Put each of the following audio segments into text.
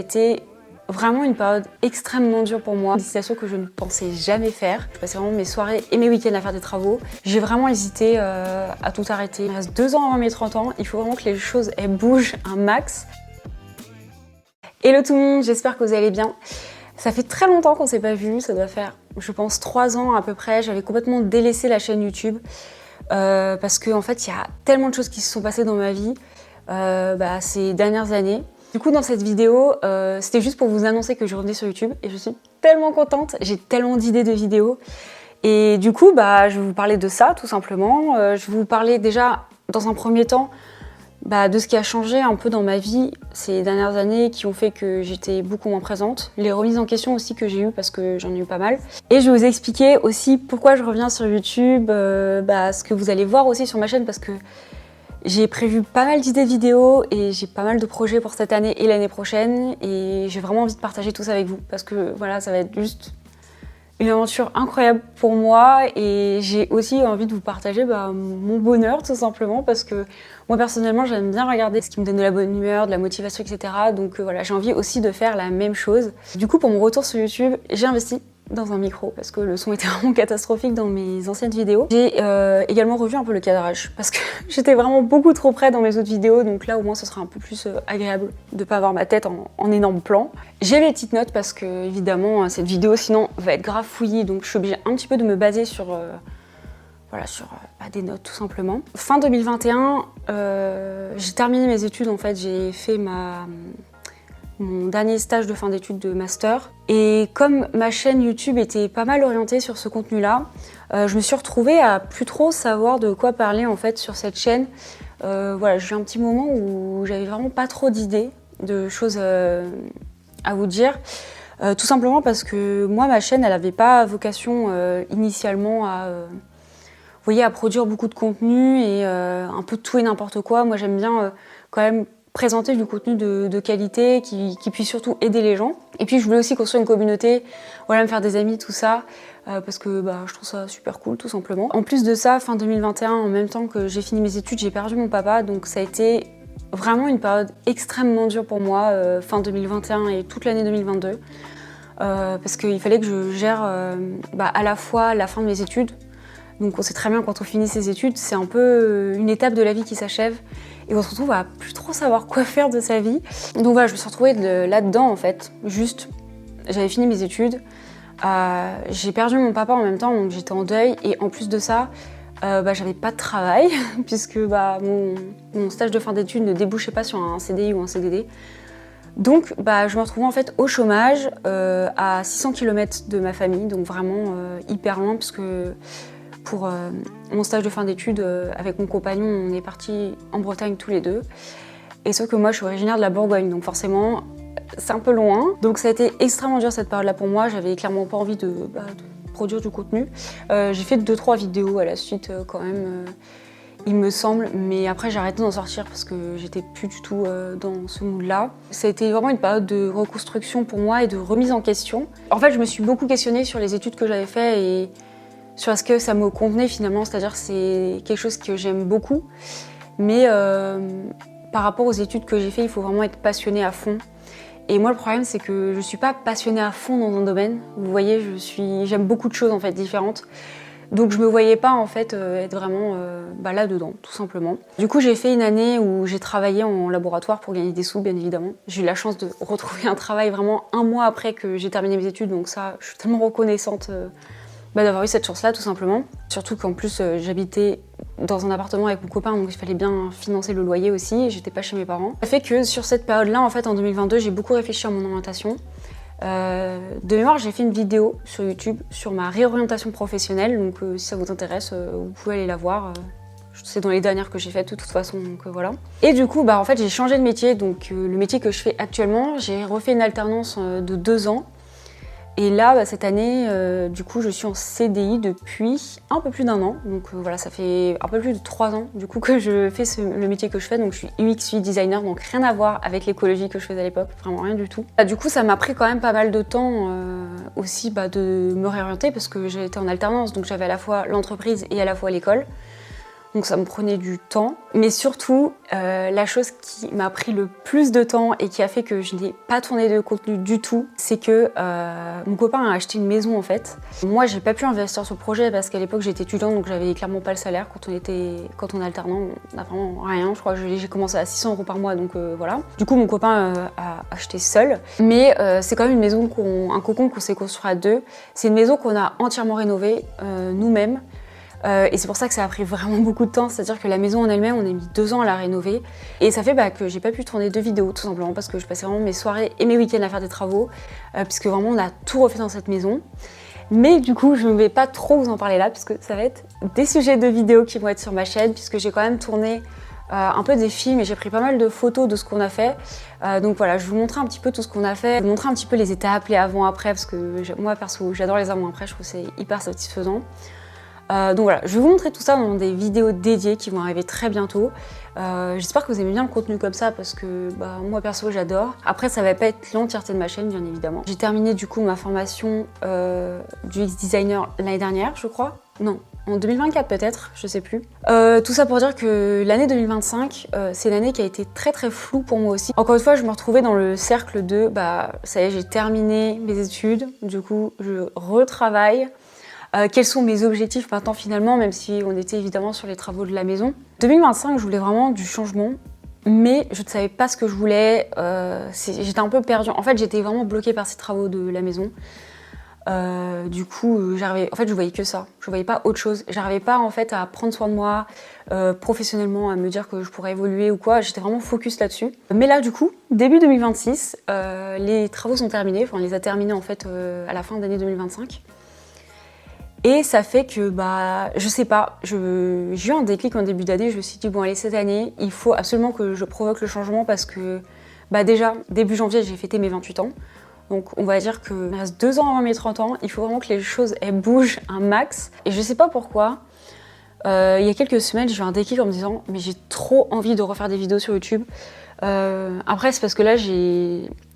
C'était vraiment une période extrêmement dure pour moi, une destination que je ne pensais jamais faire. Je passais vraiment mes soirées et mes week-ends à faire des travaux. J'ai vraiment hésité à tout arrêter. Il me reste 2 ans avant mes 30 ans, il faut vraiment que les choses elles bougent un max. Hello tout le monde, j'espère que vous allez bien. Ça fait très longtemps qu'on ne s'est pas vu, ça doit faire, je pense, 3 ans à peu près. J'avais complètement délaissé la chaîne YouTube parce qu'en fait, il y a tellement de choses qui se sont passées dans ma vie ces dernières années. Du coup, dans cette vidéo, c'était juste pour vous annoncer que je revenais sur YouTube et je suis tellement contente, j'ai tellement d'idées de vidéos. Et du coup, je vais vous parler de ça, tout simplement. Je vais vous parler déjà, dans un premier temps, de ce qui a changé un peu dans ma vie ces dernières années, qui ont fait que j'étais beaucoup moins présente. Les remises en question aussi que j'ai eues, parce que j'en ai eu pas mal. Et je vais vous expliquer aussi pourquoi je reviens sur YouTube, ce que vous allez voir aussi sur ma chaîne, parce que j'ai prévu pas mal d'idées de vidéos et j'ai pas mal de projets pour cette année et l'année prochaine. Et j'ai vraiment envie de partager tout ça avec vous, parce que voilà, ça va être juste une aventure incroyable pour moi. Et j'ai aussi envie de vous partager mon bonheur, tout simplement, parce que moi personnellement j'aime bien regarder ce qui me donne de la bonne humeur, de la motivation, etc. Donc voilà, j'ai envie aussi de faire la même chose. Du coup, pour mon retour sur YouTube, j'ai investi dans un micro parce que le son était vraiment catastrophique dans mes anciennes vidéos. J'ai également revu un peu le cadrage parce que j'étais vraiment beaucoup trop près dans mes autres vidéos, donc là au moins ce sera un peu plus agréable de pas avoir ma tête en énorme plan. J'ai mes petites notes parce que évidemment cette vidéo sinon va être grave fouillie, donc je suis obligée un petit peu de me baser sur des notes tout simplement. Fin 2021, j'ai terminé mes études en fait, j'ai fait mon dernier stage de fin d'études de master. Et comme ma chaîne YouTube était pas mal orientée sur ce contenu-là, je me suis retrouvée à plus trop savoir de quoi parler en fait sur cette chaîne. J'ai eu un petit moment où j'avais vraiment pas trop d'idées, de choses à vous dire. Tout simplement parce que moi, ma chaîne, elle avait pas vocation initialement à produire beaucoup de contenu et un peu de tout et n'importe quoi. Moi, j'aime bien quand même présenter du contenu de qualité qui puisse surtout aider les gens. Et puis je voulais aussi construire une communauté, me faire des amis, tout ça, parce que je trouve ça super cool tout simplement. En plus de ça, fin 2021, en même temps que j'ai fini mes études, j'ai perdu mon papa, donc ça a été vraiment une période extrêmement dure pour moi, fin 2021 et toute l'année 2022, parce qu'il fallait que je gère à la fois la fin de mes études. Donc on sait très bien quand on finit ses études, c'est un peu une étape de la vie qui s'achève et on se retrouve à plus trop savoir quoi faire de sa vie. Donc voilà, je me suis retrouvée là-dedans en fait. Juste, j'avais fini mes études, j'ai perdu mon papa en même temps, donc j'étais en deuil. Et en plus de ça, j'avais pas de travail puisque mon stage de fin d'études ne débouchait pas sur un CDI ou un CDD. Donc je me retrouvais en fait au chômage, à 600 km de ma famille, donc vraiment hyper loin puisque pour mon stage de fin d'études, avec mon compagnon, on est partis en Bretagne tous les deux. Et sauf que moi, je suis originaire de la Bourgogne, donc forcément, c'est un peu loin. Donc ça a été extrêmement dur cette période-là pour moi. J'avais clairement pas envie de produire du contenu. J'ai fait 2-3 vidéos à la suite quand même, il me semble. Mais après, j'ai arrêté d'en sortir parce que j'étais plus du tout dans ce mood-là. Ça a été vraiment une période de reconstruction pour moi et de remise en question. En fait, je me suis beaucoup questionnée sur les études que j'avais faites et sur ce que ça me convenait finalement, c'est-à-dire c'est quelque chose que j'aime beaucoup, mais par rapport aux études que j'ai fait, il faut vraiment être passionné à fond. Et moi le problème c'est que je suis pas passionnée à fond dans un domaine, vous voyez, j'aime beaucoup de choses en fait différentes, donc je me voyais pas en fait être vraiment là-dedans, tout simplement. Du coup j'ai fait une année où j'ai travaillé en laboratoire pour gagner des sous, bien évidemment. J'ai eu la chance de retrouver un travail vraiment 1 mois après que j'ai terminé mes études, donc ça, je suis tellement reconnaissante d'avoir eu cette chance-là, tout simplement. Surtout qu'en plus, j'habitais dans un appartement avec mon copain, donc il fallait bien financer le loyer aussi, et j'étais pas chez mes parents. Ça fait que sur cette période-là, en fait, en 2022, j'ai beaucoup réfléchi à mon orientation. De mémoire, j'ai fait une vidéo sur YouTube sur ma réorientation professionnelle, donc si ça vous intéresse, vous pouvez aller la voir. C'est dans les dernières que j'ai faites de toute façon, donc voilà. Et du coup, en fait, j'ai changé de métier, donc le métier que je fais actuellement, j'ai refait une alternance de 2 ans. Et là, cette année, du coup, je suis en CDI depuis un peu plus d'1 an. Donc voilà, ça fait un peu plus de 3 ans du coup que je fais le métier que je fais. Donc je suis UX UI designer, donc rien à voir avec l'écologie que je faisais à l'époque, vraiment rien du tout. Du coup, ça m'a pris quand même pas mal de temps aussi de me réorienter parce que j'étais en alternance, donc j'avais à la fois l'entreprise et à la fois l'école. Donc ça me prenait du temps. Mais surtout, la chose qui m'a pris le plus de temps et qui a fait que je n'ai pas tourné de contenu du tout, c'est que mon copain a acheté une maison en fait. Moi, j'ai pas pu investir sur le projet parce qu'à l'époque j'étais étudiante, donc j'avais clairement pas le salaire. Quand on est alternant, on n'a vraiment rien. Je crois que j'ai commencé à 600 € par mois, donc voilà. Du coup, mon copain a acheté seul. Mais c'est quand même une maison, un cocon qu'on s'est construit à deux. C'est une maison qu'on a entièrement rénovée nous-mêmes. Et c'est pour ça que ça a pris vraiment beaucoup de temps, c'est-à-dire que la maison en elle-même, on a mis 2 ans à la rénover. Et ça fait que j'ai pas pu tourner de vidéos, tout simplement, parce que je passais vraiment mes soirées et mes week-ends à faire des travaux, puisque vraiment on a tout refait dans cette maison. Mais du coup, je ne vais pas trop vous en parler là, puisque ça va être des sujets de vidéos qui vont être sur ma chaîne, puisque j'ai quand même tourné un peu des films et j'ai pris pas mal de photos de ce qu'on a fait. Donc voilà, je vais vous montrer un petit peu tout ce qu'on a fait, je vais vous montrer un petit peu les étapes, les avant-après, parce que moi perso, j'adore les avant-après, je trouve que c'est hyper satisfaisant. Donc voilà, je vais vous montrer tout ça dans des vidéos dédiées qui vont arriver très bientôt. J'espère que vous aimez bien le contenu comme ça parce que moi perso j'adore. Après ça va pas être l'entièreté de ma chaîne bien évidemment. J'ai terminé du coup ma formation du UX designer l'année dernière je crois. Non, en 2024 peut-être, je sais plus. Tout ça pour dire que l'année 2025, c'est une année qui a été très très floue pour moi aussi. Encore une fois, je me retrouvais dans le cercle de ça y est, j'ai terminé mes études, du coup je retravaille. Quels sont mes objectifs maintenant finalement, même si on était évidemment sur les travaux de la maison. 2025, je voulais vraiment du changement, mais je ne savais pas ce que je voulais. J'étais un peu perdue. En fait, j'étais vraiment bloquée par ces travaux de la maison. Du coup, je voyais que ça. Je voyais pas autre chose. J'arrivais pas en fait à prendre soin de moi professionnellement, à me dire que je pourrais évoluer ou quoi. J'étais vraiment focus là-dessus. Mais là, du coup, début 2026, les travaux sont terminés. Enfin, on les a terminés en fait à la fin d'année 2025. Et ça fait que, je sais pas, j'ai eu un déclic en début d'année, je me suis dit, bon allez, cette année, il faut absolument que je provoque le changement parce que, déjà, début janvier, j'ai fêté mes 28 ans. Donc on va dire qu'il me reste 2 ans avant mes 30 ans, il faut vraiment que les choses, elles bougent un max. Et je sais pas pourquoi, il y a quelques semaines, j'ai eu un déclic en me disant, mais j'ai trop envie de refaire des vidéos sur YouTube. Après, c'est parce que là,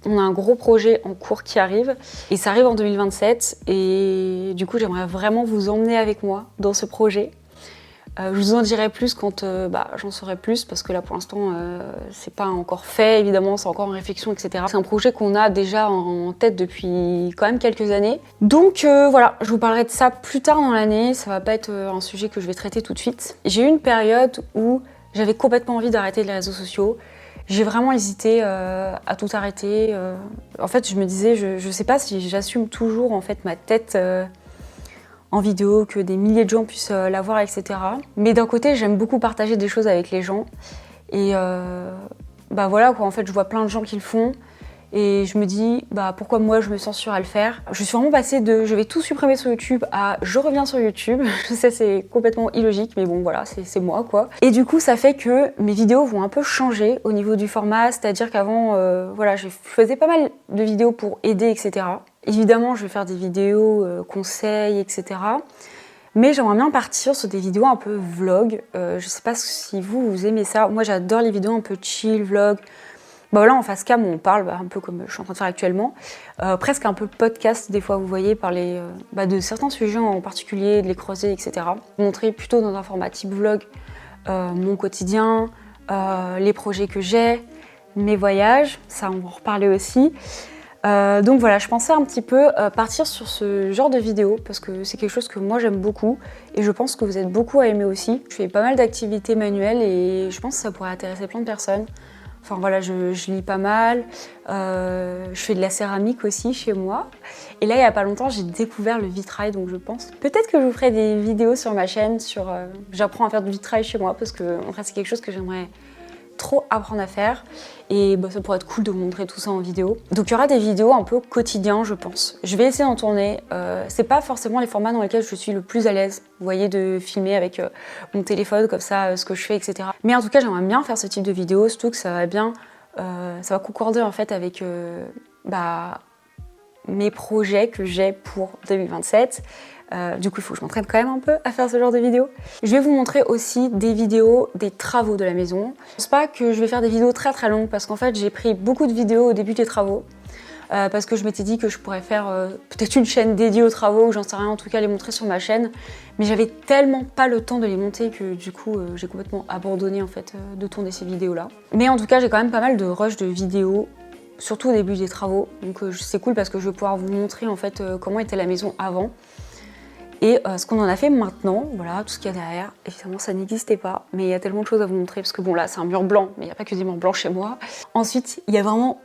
on a un gros projet en cours qui arrive et ça arrive en 2027 et du coup, j'aimerais vraiment vous emmener avec moi dans ce projet. Je vous en dirai plus quand j'en saurai plus parce que là, pour l'instant, c'est pas encore fait, évidemment, c'est encore en réflexion, etc. C'est un projet qu'on a déjà en tête depuis quand même quelques années. Donc voilà, je vous parlerai de ça plus tard dans l'année, ça va pas être un sujet que je vais traiter tout de suite. J'ai eu une période où j'avais complètement envie d'arrêter les réseaux sociaux. J'ai vraiment hésité à tout arrêter. En fait, je me disais, je sais pas si j'assume toujours en fait ma tête en vidéo, que des milliers de gens puissent la voir, etc. Mais d'un côté, j'aime beaucoup partager des choses avec les gens. Et voilà quoi, en fait, je vois plein de gens qui le font. Et je me dis, pourquoi moi je me censure à le faire? Je suis vraiment passée de je vais tout supprimer sur YouTube à je reviens sur YouTube. Je sais, c'est complètement illogique, mais bon voilà, c'est moi quoi. Et du coup, ça fait que mes vidéos vont un peu changer au niveau du format, c'est-à-dire qu'avant, je faisais pas mal de vidéos pour aider, etc. Évidemment, je vais faire des vidéos conseils, etc. Mais j'aimerais bien partir sur des vidéos un peu vlog. Je sais pas si vous aimez ça. Moi, j'adore les vidéos un peu chill, vlog. Là, en face cam, on parle un peu comme je suis en train de faire actuellement, presque un peu podcast, des fois, vous voyez, parler de certains sujets en particulier, de les creuser, etc. Montrer plutôt dans un format type vlog mon quotidien, les projets que j'ai, mes voyages, ça on va en reparler aussi. Donc voilà, je pensais un petit peu partir sur ce genre de vidéo parce que c'est quelque chose que moi j'aime beaucoup et je pense que vous êtes beaucoup à aimer aussi. Je fais pas mal d'activités manuelles et je pense que ça pourrait intéresser plein de personnes. Enfin voilà, je lis pas mal, je fais de la céramique aussi chez moi. Et là, il y a pas longtemps, j'ai découvert le vitrail, donc je pense peut-être que je vous ferai des vidéos sur ma chaîne sur j'apprends à faire du vitrail chez moi parce que en fait, c'est quelque chose que j'aimerais trop apprendre à faire et ça pourrait être cool de vous montrer tout ça en vidéo. Donc il y aura des vidéos un peu quotidiens, je pense. Je vais essayer d'en tourner. C'est pas forcément les formats dans lesquels je suis le plus à l'aise, vous voyez, de filmer avec mon téléphone comme ça, ce que je fais, etc. Mais en tout cas, j'aimerais bien faire ce type de vidéo, surtout que ça va bien, ça va concorder en fait avec mes projets que j'ai pour 2027. Du coup, il faut que je m'entraîne quand même un peu à faire ce genre de vidéos. Je vais vous montrer aussi des vidéos des travaux de la maison. Je pense pas que je vais faire des vidéos très très longues parce qu'en fait, j'ai pris beaucoup de vidéos au début des travaux. parce que je m'étais dit que je pourrais faire peut-être une chaîne dédiée aux travaux, ou j'en sais rien, en tout cas les montrer sur ma chaîne. Mais j'avais tellement pas le temps de les monter que du coup j'ai complètement abandonné en fait de tourner ces vidéos-là. Mais en tout cas j'ai quand même pas mal de rush de vidéos, surtout au début des travaux. Donc c'est cool parce que je vais pouvoir vous montrer en fait comment était la maison avant. Et ce qu'on en a fait maintenant, voilà, tout ce qu'il y a derrière, évidemment ça n'existait pas, mais il y a tellement de choses à vous montrer, parce que bon là c'est un mur blanc, mais il n'y a pas que des murs blancs chez moi. Ensuite, il y a vraiment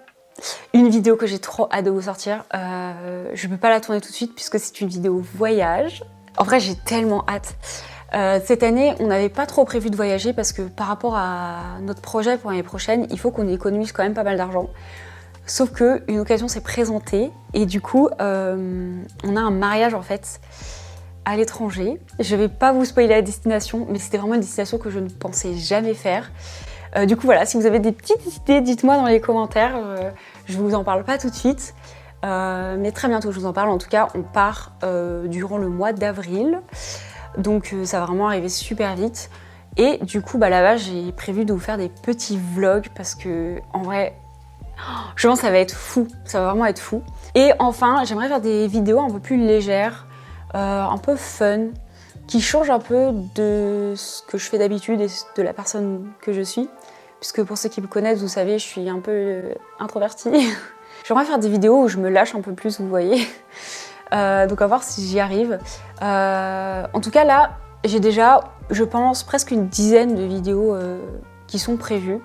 une vidéo que j'ai trop hâte de vous sortir. Je ne peux pas la tourner tout de suite puisque c'est une vidéo voyage. En vrai j'ai tellement hâte. Cette année on n'avait pas trop prévu de voyager parce que par rapport à notre projet pour l'année prochaine, il faut qu'on économise quand même pas mal d'argent. Sauf qu'une occasion s'est présentée et du coup on a un mariage en fait à l'étranger. Je vais pas vous spoiler la destination, mais c'était vraiment une destination que je ne pensais jamais faire. Du coup voilà, si vous avez des petites idées, dites-moi dans les commentaires. Je vous en parle pas tout de suite, mais très bientôt je vous en parle. En tout cas, on part durant le mois d'avril, donc ça va vraiment arriver super vite. Et du coup, là-bas, j'ai prévu de vous faire des petits vlogs parce que en vrai, je pense que ça va être fou. Ça va vraiment être fou. Et enfin, j'aimerais faire des vidéos un peu plus légères, un peu fun, qui change un peu de ce que je fais d'habitude et de la personne que je suis. Puisque pour ceux qui me connaissent, vous savez, je suis un peu introvertie. J'aimerais faire des vidéos où je me lâche un peu plus, vous voyez. Donc à voir si j'y arrive. En tout cas là, j'ai déjà, je pense, presque une dizaine de vidéos qui sont prévues.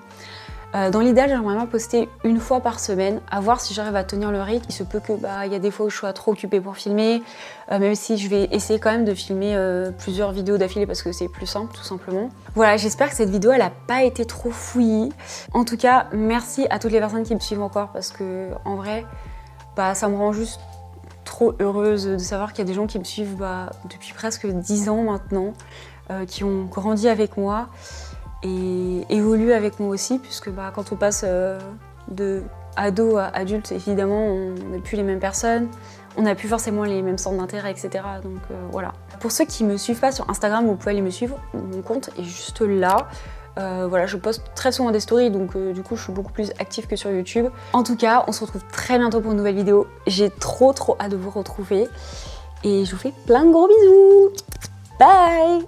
Dans l'idéal, j'aimerais bien poster une fois par semaine, à voir si j'arrive à tenir le rythme. Il se peut que il y a des fois où je sois trop occupée pour filmer, même si je vais essayer quand même de filmer plusieurs vidéos d'affilée parce que c'est plus simple tout simplement. Voilà, j'espère que cette vidéo elle a pas été trop fouillie. En tout cas, merci à toutes les personnes qui me suivent encore parce que en vrai, ça me rend juste trop heureuse de savoir qu'il y a des gens qui me suivent depuis presque 10 ans maintenant, qui ont grandi avec moi et évolue avec moi aussi, puisque quand on passe de ado à adulte, évidemment, on n'est plus les mêmes personnes, on n'a plus forcément les mêmes centres d'intérêt, etc. Donc voilà. Pour ceux qui ne me suivent pas sur Instagram, vous pouvez aller me suivre, mon compte est juste là. Voilà, je poste très souvent des stories, donc du coup je suis beaucoup plus active que sur YouTube. En tout cas, on se retrouve très bientôt pour une nouvelle vidéo. J'ai trop hâte de vous retrouver. Et je vous fais plein de gros bisous. Bye!